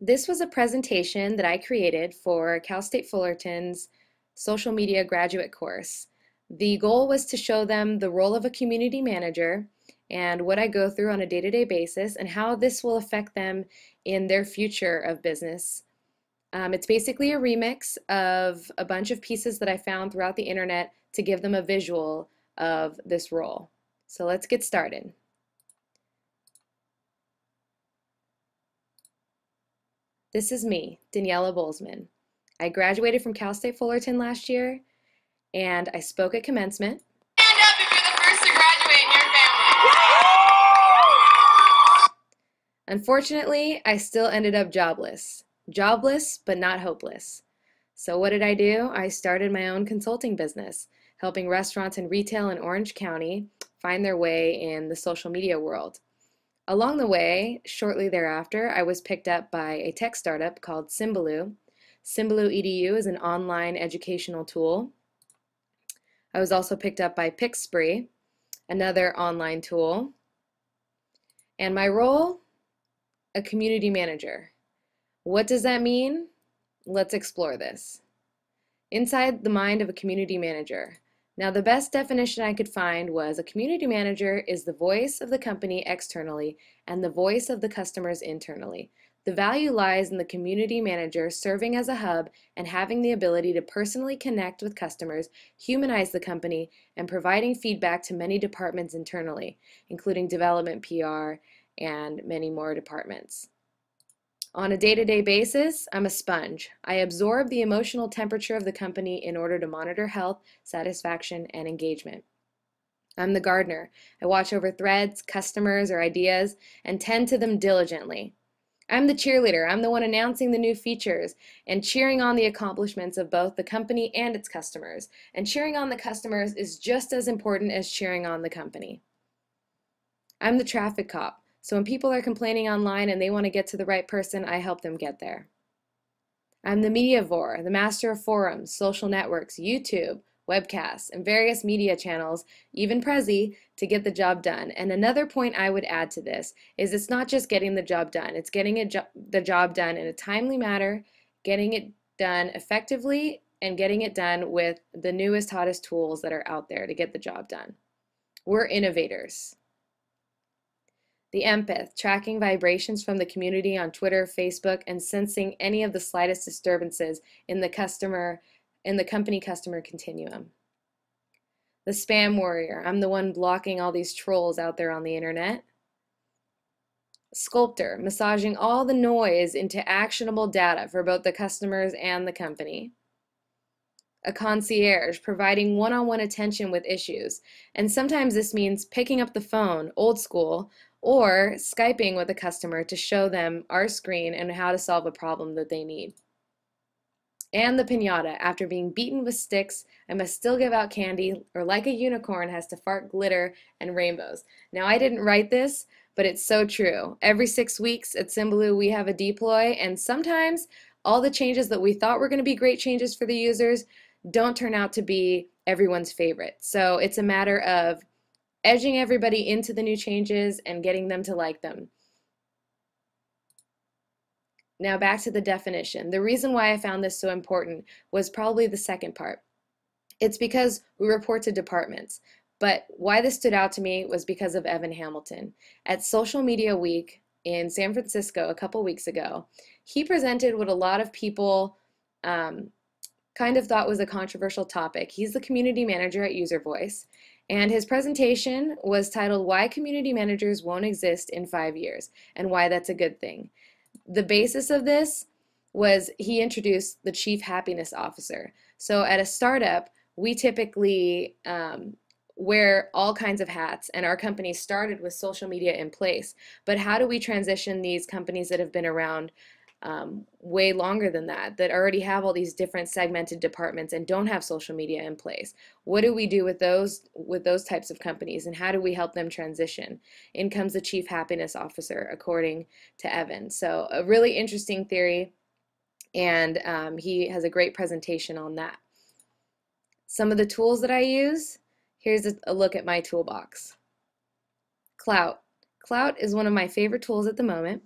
This was a presentation that I created for Cal State Fullerton's social media graduate course. The goal was to show them the role of a community manager and what I go through on a day-to-day basis and how this will affect them in their future of business. It's basically a remix of a bunch of pieces that I found throughout the internet to give them a visual of this role. So let's get started. This is me, Daniela Bolzman. I graduated from Cal State Fullerton last year, and I spoke at commencement. Stand up if you're the first to graduate in your family. Unfortunately, I still ended up jobless. Jobless, but not hopeless. So what did I do? I started my own consulting business, helping restaurants and retail in Orange County find their way in the social media world. Along the way, shortly thereafter, I was picked up by a tech startup called Symbaloo. Symbaloo EDU is an online educational tool. I was also picked up by Pixspree, another online tool. And my role, a community manager. What does that mean? Let's explore this. Inside the mind of a community manager. Now, the best definition I could find was a community manager is the voice of the company externally and the voice of the customers internally. The value lies in the community manager serving as a hub and having the ability to personally connect with customers, humanize the company, and providing feedback to many departments internally, including development, PR, and many more departments. On a day-to-day basis, I'm a sponge. I absorb the emotional temperature of the company in order to monitor health, satisfaction, and engagement. I'm the gardener. I watch over threads, customers, or ideas, and tend to them diligently. I'm the cheerleader. I'm the one announcing the new features and cheering on the accomplishments of both the company and its customers. And cheering on the customers is just as important as cheering on the company. I'm the traffic cop. So when people are complaining online and they want to get to the right person, I help them get there. I'm the mediavore, the master of forums, social networks, YouTube, webcasts, and various media channels, even Prezi, to get the job done. And another point I would add to this is it's not just getting the job done, it's getting the job done in a timely manner, getting it done effectively, and getting it done with the newest, hottest tools that are out there to get the job done. We're innovators. The empath, tracking vibrations from the community on Twitter, Facebook, and sensing any of the slightest disturbances in the company customer continuum. The spam warrior, I'm the one blocking all these trolls out there on the internet. Sculptor, massaging all the noise into actionable data for both the customers and the company. A concierge, providing one-on-one attention with issues. And sometimes this means picking up the phone, old school, or Skyping with a customer to show them our screen and how to solve a problem that they need. And the piñata, after being beaten with sticks, I must still give out candy, or like a unicorn has to fart glitter and rainbows. Now, I didn't write this, but it's so true. Every 6 weeks at Symbaloo, we have a deploy, and sometimes all the changes that we thought were going to be great changes for the users don't turn out to be everyone's favorite. So it's a matter of edging everybody into the new changes and getting them to like them. Now back to the definition. The reason why I found this so important was probably the second part. It's because we report to departments. But why this stood out to me was because of Evan Hamilton. At Social Media Week in San Francisco a couple weeks ago, he presented what a lot of people kind of thought was a controversial topic. He's the community manager at UserVoice, and his presentation was titled Why Community Managers Won't Exist in 5 Years and Why That's a Good Thing. The basis of this was he introduced the Chief Happiness Officer. So at a startup, we typically wear all kinds of hats, and our company started with social media in place. But how do we transition these companies that have been around way longer than that already have all these different segmented departments and don't have social media in place? What do we do with those types of companies, and how do we help them transition? In comes the Chief Happiness Officer, according to Evan. So a really interesting theory, and he has a great presentation on that. Some of the tools that I use, here's a look at my toolbox. Klout. Klout is one of my favorite tools at the moment.